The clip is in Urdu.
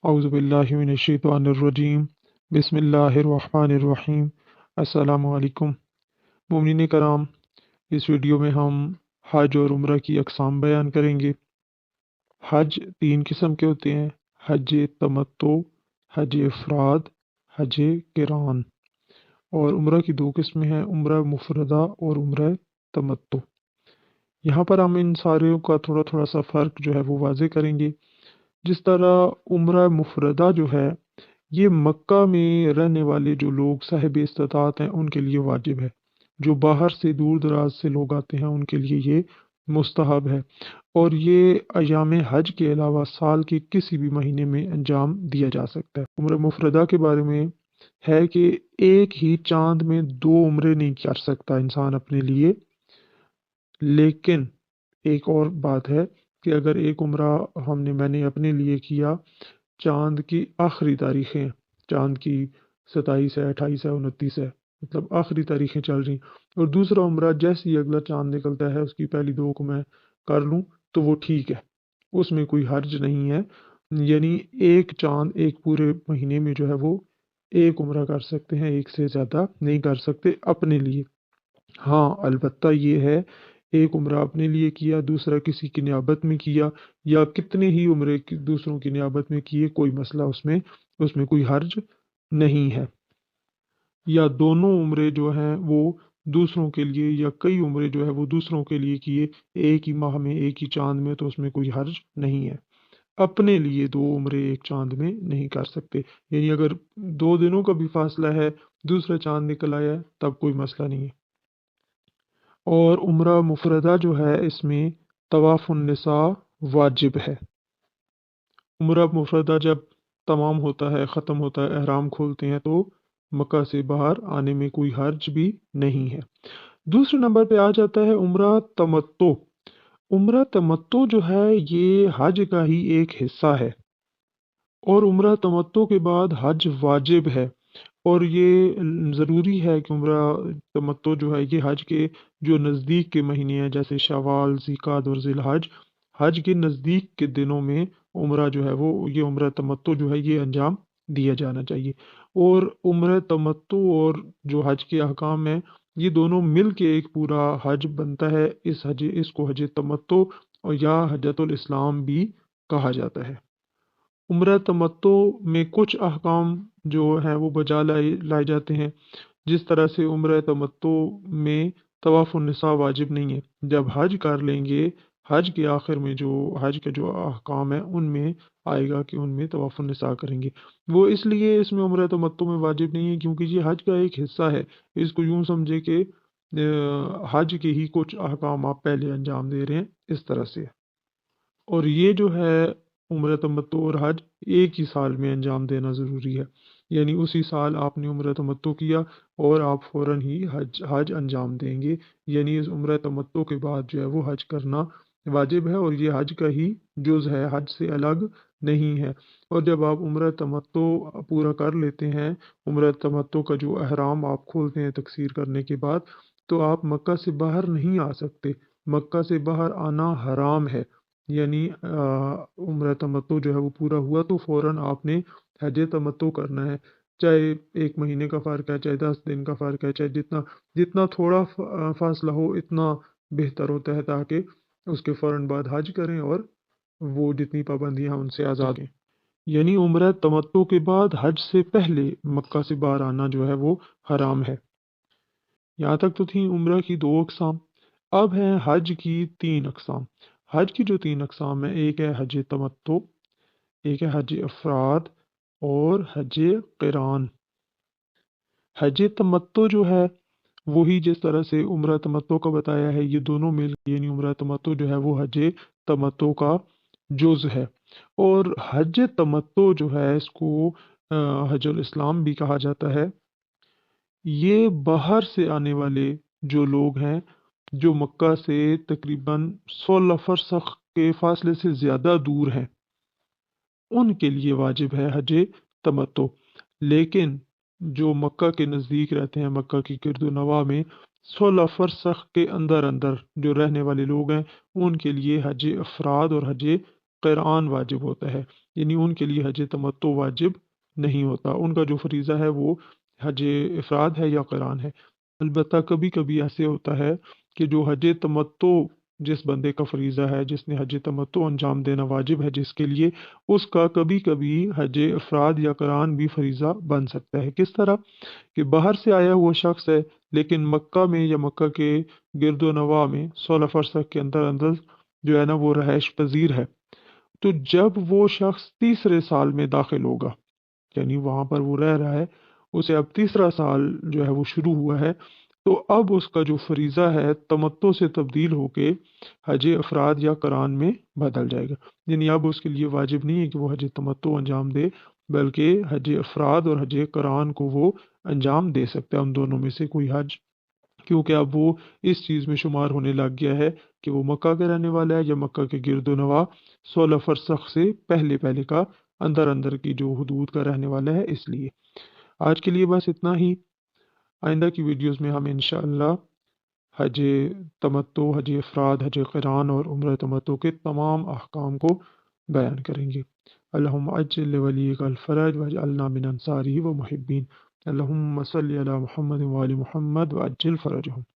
اعوذ باللہ من الشیطان الرجیم، بسم اللہ الرحمن الرحیم۔ السلام علیکم مومنین کرام، اس ویڈیو میں ہم حج اور عمرہ کی اقسام بیان کریں گے۔ حج تین قسم کے ہوتے ہیں: حج تمتع، حج افراد، حج قران۔ اور عمرہ کی دو قسمیں ہیں: عمرہ مفردہ اور عمرہ تمتع۔ یہاں پر ہم ان سارے کا تھوڑا سا فرق جو ہے وہ واضح کریں گے۔ جس طرح عمرہ مفردہ جو ہے یہ مکہ میں رہنے والے جو لوگ صاحب استطاعت ہیں ان کے لیے واجب ہے، جو باہر سے دور دراز سے لوگ آتے ہیں ان کے لیے یہ مستحب ہے، اور یہ ایام حج کے علاوہ سال کے کسی بھی مہینے میں انجام دیا جا سکتا ہے۔ عمرہ مفردہ کے بارے میں ہے کہ ایک ہی چاند میں دو عمرے نہیں کر سکتا انسان اپنے لیے، لیکن ایک اور بات ہے کہ اگر ایک عمرہ میں نے اپنے لیے کیا چاند کی آخری تاریخیں، چاند کی 27 ہے، 28 ہے، 29 ہے، مطلب آخری تاریخیں چل رہی، اور دوسرا عمرہ جیسے ہی اگلا چاند نکلتا ہے اس کی پہلی دو کو میں کر لوں تو وہ ٹھیک ہے، اس میں کوئی حرج نہیں ہے۔ یعنی ایک چاند ایک پورے مہینے میں جو ہے وہ ایک عمرہ کر سکتے ہیں، ایک سے زیادہ نہیں کر سکتے اپنے لیے۔ ہاں البتہ یہ ہے، ایک عمرہ اپنے لیے کیا، دوسرا کسی کی نیابت میں کیا، یا کتنے ہی عمرے دوسروں کی نیابت میں کیے، کوئی مسئلہ اس میں کوئی حرج نہیں ہے۔ یا دونوں عمرے جو ہیں وہ دوسروں کے لیے، یا کئی عمرے جو ہے وہ دوسروں کے لیے کیے ایک ہی ماہ میں، ایک ہی چاند میں، تو اس میں کوئی حرج نہیں ہے۔ اپنے لیے دو عمرے ایک چاند میں نہیں کر سکتے، یعنی اگر 2 دنوں کا بھی فاصلہ ہے، دوسرا چاند نکل آیا ہے، تب کوئی مسئلہ نہیں ہے۔ اور عمرہ مفردہ جو ہے اس میں طواف النساء واجب ہے۔ عمرہ مفردہ جب تمام ہوتا ہے، ختم ہوتا ہے، احرام کھولتے ہیں، تو مکہ سے باہر آنے میں کوئی حرج بھی نہیں ہے۔ دوسرے نمبر پہ آ جاتا ہے عمرہ تمتع۔ عمرہ تمتع جو ہے یہ حج کا ہی ایک حصہ ہے، اور عمرہ تمتع کے بعد حج واجب ہے، اور یہ ضروری ہے کہ عمرہ تمتع جو ہے یہ حج کے جو نزدیک کے مہینے ہیں جیسے شوال، ذوالقعدہ اور ذی الحج، حج کے نزدیک کے دنوں میں عمرہ جو ہے وہ یہ عمرہ تمتع جو ہے یہ انجام دیا جانا چاہیے۔ اور عمرہ تمتع اور جو حج کے احکام ہیں یہ دونوں مل کے ایک پورا حج بنتا ہے۔ اس کو حج تمتع اور یا حجۃ الاسلام بھی کہا جاتا ہے۔ عمرہ تمتع میں کچھ احکام جو ہیں وہ بجا لائے جاتے ہیں، جس طرح سے عمرہ تمتع میں طواف النساء واجب نہیں ہے۔ جب حج کر لیں گے، حج کے آخر میں جو حج کے جو احکام ہیں ان میں آئے گا کہ ان میں طواف النساء کریں گے۔ وہ اس لیے اس میں عمرہ تمتع میں واجب نہیں ہے کیونکہ یہ حج کا ایک حصہ ہے۔ اس کو یوں سمجھے کہ حج کے ہی کچھ احکام آپ پہلے انجام دے رہے ہیں، اس طرح سے۔ اور یہ جو ہے عمرہ تمتع اور حج ایک ہی سال میں انجام دینا ضروری ہے، یعنی اسی سال آپ نے عمرہ تمتع کیا اور آپ فوراً ہی حج انجام دیں گے، یعنی اس عمرہ تمتع کے بعد جو ہے وہ حج کرنا واجب ہے، اور یہ حج کا ہی جز ہے، حج سے الگ نہیں ہے۔ اور جب آپ عمرہ تمتع پورا کر لیتے ہیں، عمرہ تمتع کا جو احرام آپ کھولتے ہیں تکثیر کرنے کے بعد، تو آپ مکہ سے باہر نہیں آ سکتے، مکہ سے باہر آنا حرام ہے۔ یعنی عمرہ تمتع جو ہے وہ پورا ہوا تو فوراً آپ نے حج تمتع کرنا ہے، چاہے 1 مہینے کا فرق ہے، چاہے 10 دن کا فرق ہے، چاہے جتنا تھوڑا فاصلہ ہو اتنا بہتر ہوتا ہے، تاکہ اس کے فوراً بعد حج کریں اور وہ جتنی پابندیاں ان سے آزاد ہیں۔ یعنی عمرہ تمتع کے بعد حج سے پہلے مکہ سے باہر آنا جو ہے وہ حرام ہے۔ یہاں تک تو تھی عمرہ کی 2 اقسام۔ اب ہیں حج کی 3 اقسام۔ حج کی جو 3 اقسام ہیں، ایک ہے حج تمتع، ایک ہے حج افراد، اور حج قران۔ حج تمتع جو ہے وہی جس طرح سے عمرہ تمتع کا بتایا ہے، یہ دونوں مل کے یعنی عمرہ تمتع جو ہے وہ حج تمتع کا جز ہے۔ اور حج تمتع جو ہے اس کو حج الاسلام بھی کہا جاتا ہے۔ یہ باہر سے آنے والے جو لوگ ہیں، جو مکہ سے تقریباً 16 فرسخ کے فاصلے سے زیادہ دور ہیں، ان کے لیے واجب ہے حج تمتع۔ لیکن جو مکہ کے نزدیک رہتے ہیں، مکہ کی گرد و نواح میں 16 فرسخ کے اندر اندر جو رہنے والے لوگ ہیں، ان کے لیے حج افراد اور حج قران واجب ہوتا ہے۔ یعنی ان کے لیے حج تمتع واجب نہیں ہوتا، ان کا جو فریضہ ہے وہ حج افراد ہے یا قران ہے۔ البتہ کبھی کبھی ایسے ہوتا ہے کہ جو حج تمتع جس بندے کا فریضہ ہے، جس نے حج تمتع انجام دینا واجب ہے جس کے لیے، اس کا کبھی کبھی حج افراد یا قران بھی فریضہ بن سکتا ہے۔ کس طرح کہ باہر سے آیا ہوا شخص ہے لیکن مکہ میں یا مکہ کے گرد و نواح میں 16 فرسخ کے اندر اندر جو ہے نا وہ رہائش پذیر ہے، تو جب وہ شخص تیسرے سال میں داخل ہوگا، یعنی وہاں پر وہ رہ رہا ہے، اسے اب تیسرا سال جو ہے وہ شروع ہوا ہے، تو اب اس کا جو فریضہ ہے تمتع سے تبدیل ہو کے حج افراد یا قران میں بدل جائے گا۔ یعنی اب اس کے لیے واجب نہیں ہے کہ وہ حج تمتع انجام دے، بلکہ حج افراد اور حج قران کو وہ انجام دے سکتا ہے، ان دونوں میں سے کوئی حج، کیونکہ اب وہ اس چیز میں شمار ہونے لگ گیا ہے کہ وہ مکہ کے رہنے والا ہے یا مکہ کے گرد و نواح 16 فرسخ سے پہلے پہلے کا اندر اندر کی جو حدود کا رہنے والا ہے۔ اس لیے آج کے لیے بس اتنا ہی۔ آئندہ کی ویڈیوز میں ہم انشاءاللہ حج تمتع، حج افراد، حج قران اور عمرہ تمتع کے تمام احکام کو بیان کریں گے۔ اللہم عجل ولیک الفرج واجعلنا من انصاری و محبین۔ اللہم صلی علی محمد وآل محمد وعجل فرجہم۔